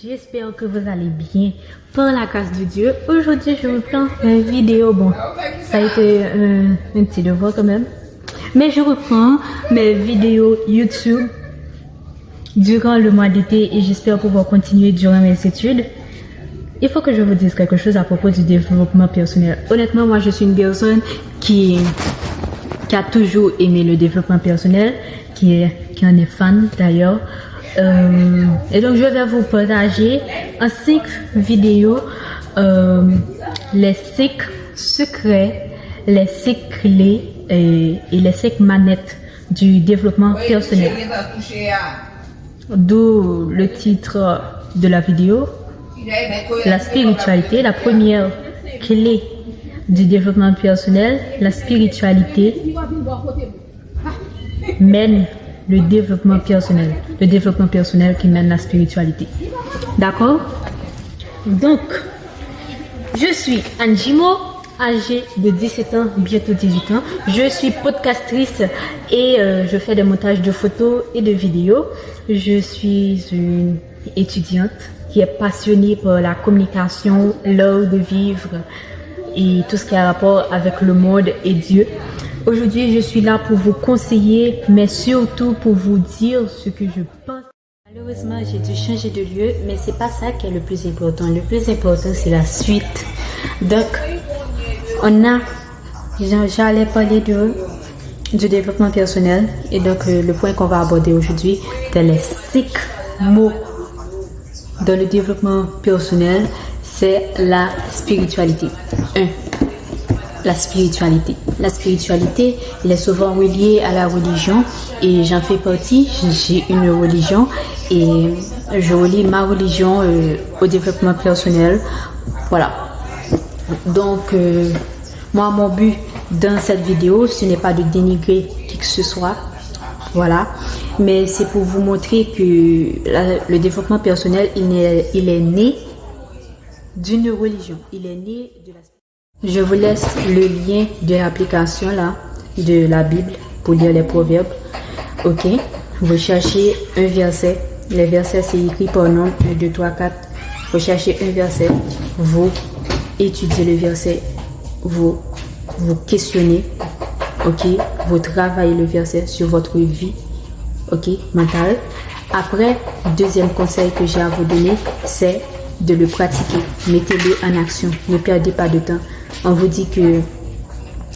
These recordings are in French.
j'espère que vous allez bien par la grâce de Dieu. Aujourd'hui, je vous prends une vidéo. Bon, ça a été un petit devoir quand même. Mais je reprends mes vidéos YouTube durant le mois d'été et j'espère pouvoir continuer durant mes études. Il faut que je vous dise quelque chose à propos du développement personnel. Honnêtement, moi, je suis une personne qui a toujours aimé le développement personnel, qui en est fan d'ailleurs. Et donc, je vais vous partager en 5 vidéos les 5 secrets, les 5 clés et les 5 manettes du développement personnel. D'où le titre de la vidéo, la spiritualité. La première clé du développement personnel, la spiritualité mène le développement personnel. Le développement personnel qui mène la spiritualité. D'accord? Donc, je suis Anne Jimo, âgée de 17 ans, bientôt 18 ans. Je suis podcastrice et je fais des montages de photos et de vidéos. Je suis une étudiante qui est passionnée par la communication, l'art de vivre et tout ce qui a rapport avec le monde et Dieu. Aujourd'hui, je suis là pour vous conseiller, mais surtout pour vous dire ce que je pense. Malheureusement, j'ai dû changer de lieu, mais c'est pas ça qui est le plus important. Le plus important, c'est la suite. Donc, j'allais parler du développement personnel. Et donc, le point qu'on va aborder aujourd'hui, c'est les 5 mots dans le développement personnel, c'est la spiritualité. 1. La spiritualité. La spiritualité, elle est souvent reliée à la religion et j'en fais partie. J'ai une religion et je relie ma religion au développement personnel. Voilà. Donc, moi, mon but dans cette vidéo, ce n'est pas de dénigrer qui que ce soit. Voilà. Mais c'est pour vous montrer que le développement personnel, il est né d'une religion. Il est né de la... Je vous laisse le lien de l'application là, de la Bible pour lire les proverbes. Ok. Vous cherchez un verset. Les versets, c'est écrit par nombre 1, 2, 3, 4. Vous cherchez un verset. Vous étudiez le verset. Vous questionnez. Ok. Vous travaillez le verset sur votre vie. Ok. Mentale. Après, deuxième conseil que j'ai à vous donner, c'est de le pratiquer. Mettez-le en action. Ne perdez pas de temps. On vous dit que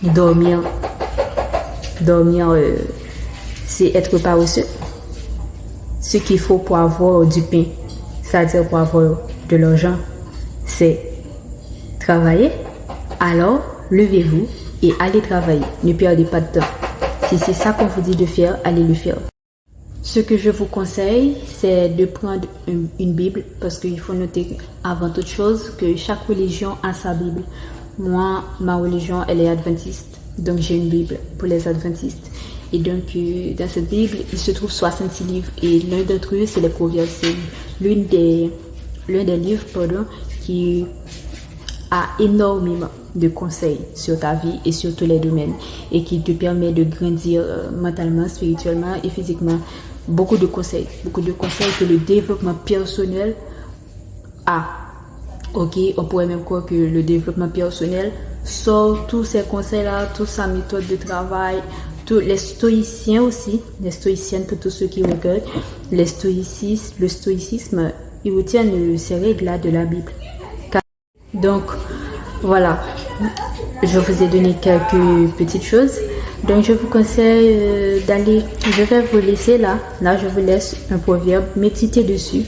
dormir, c'est être paresseux. Ce qu'il faut pour avoir du pain, c'est-à-dire pour avoir de l'argent, c'est travailler. Alors, levez-vous et allez travailler. Ne perdez pas de temps. Si c'est ça qu'on vous dit de faire, allez le faire. Ce que je vous conseille, c'est de prendre une Bible parce qu'il faut noter avant toute chose que chaque religion a sa Bible. Moi, ma religion, elle est adventiste, donc j'ai une Bible pour les adventistes. Et donc, dans cette Bible, il se trouve 66 livres et l'un d'entre eux, c'est les Proverbes. C'est l'un des livres qui a énormément de conseils sur ta vie et sur tous les domaines et qui te permet de grandir mentalement, spirituellement et physiquement. Beaucoup de conseils que le développement personnel a. Ok, on pourrait même croire que le développement personnel sort tous ces conseils-là, toute sa méthode de travail, tous les stoïciens aussi, les stoïciennes pour tous ceux qui regardent, le stoïcisme, ils retiennent ces règles-là de la Bible. Donc, voilà, je vous ai donné quelques petites choses. Donc, je vous conseille d'aller, je vais vous laisser là, je vous laisse un proverbe, méditez dessus,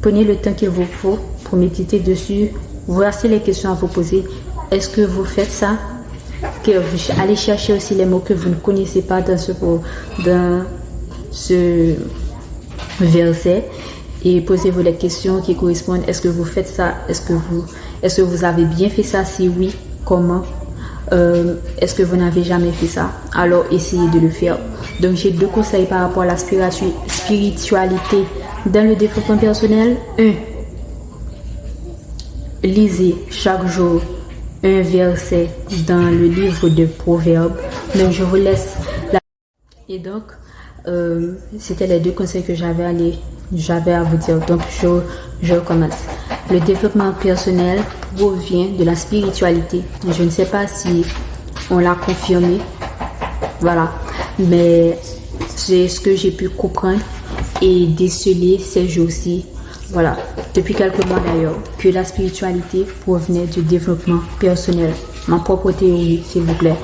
prenez le temps qu'il vous faut pour méditer dessus, voici les questions à vous poser. Est-ce que vous faites ça? Allez chercher aussi les mots que vous ne connaissez pas dans ce verset et posez-vous les questions qui correspondent. Est-ce que vous faites ça? Est-ce que vous avez bien fait ça? Si oui, comment? Est-ce que vous n'avez jamais fait ça? Alors essayez de le faire. Donc j'ai 2 conseils par rapport à la spiritualité dans le développement personnel. 1. Lisez chaque jour un verset dans le livre de Proverbes. Donc je vous laisse là. Et donc, c'était les 2 conseils que j'avais j'avais à vous dire. Donc, je recommence. Le développement personnel provient de la spiritualité. Je ne sais pas si on l'a confirmé. Voilà. Mais c'est ce que j'ai pu comprendre et déceler ces jours-ci. Voilà. Depuis quelques mois d'ailleurs, que la spiritualité provenait du développement personnel. Ma propre théorie, s'il vous plaît.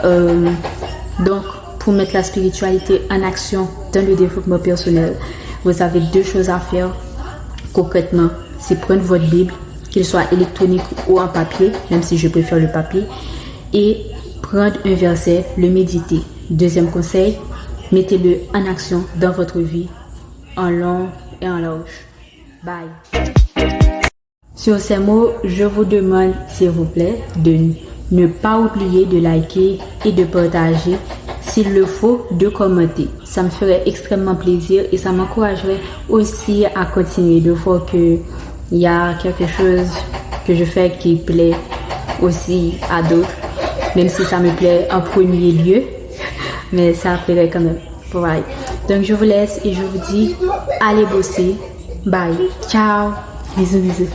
Donc, pour mettre la spiritualité en action dans le développement personnel, vous avez deux choses à faire concrètement. C'est prendre votre Bible, qu'il soit électronique ou en papier, même si je préfère le papier, et prendre un verset, le méditer. Deuxième conseil, mettez-le en action dans votre vie, en long et en large. Bye. Sur ces mots, je vous demande, s'il vous plaît, de ne pas oublier de liker et de partager. S'il le faut, de commenter. Ça me ferait extrêmement plaisir et ça m'encouragerait aussi à continuer de voir qu'il y a quelque chose que je fais qui plaît aussi à d'autres, même si ça me plaît en premier lieu, mais ça plairait quand même. Bye. Donc je vous laisse et je vous dis, allez bosser. Bye. Ciao. Bisous, bisous.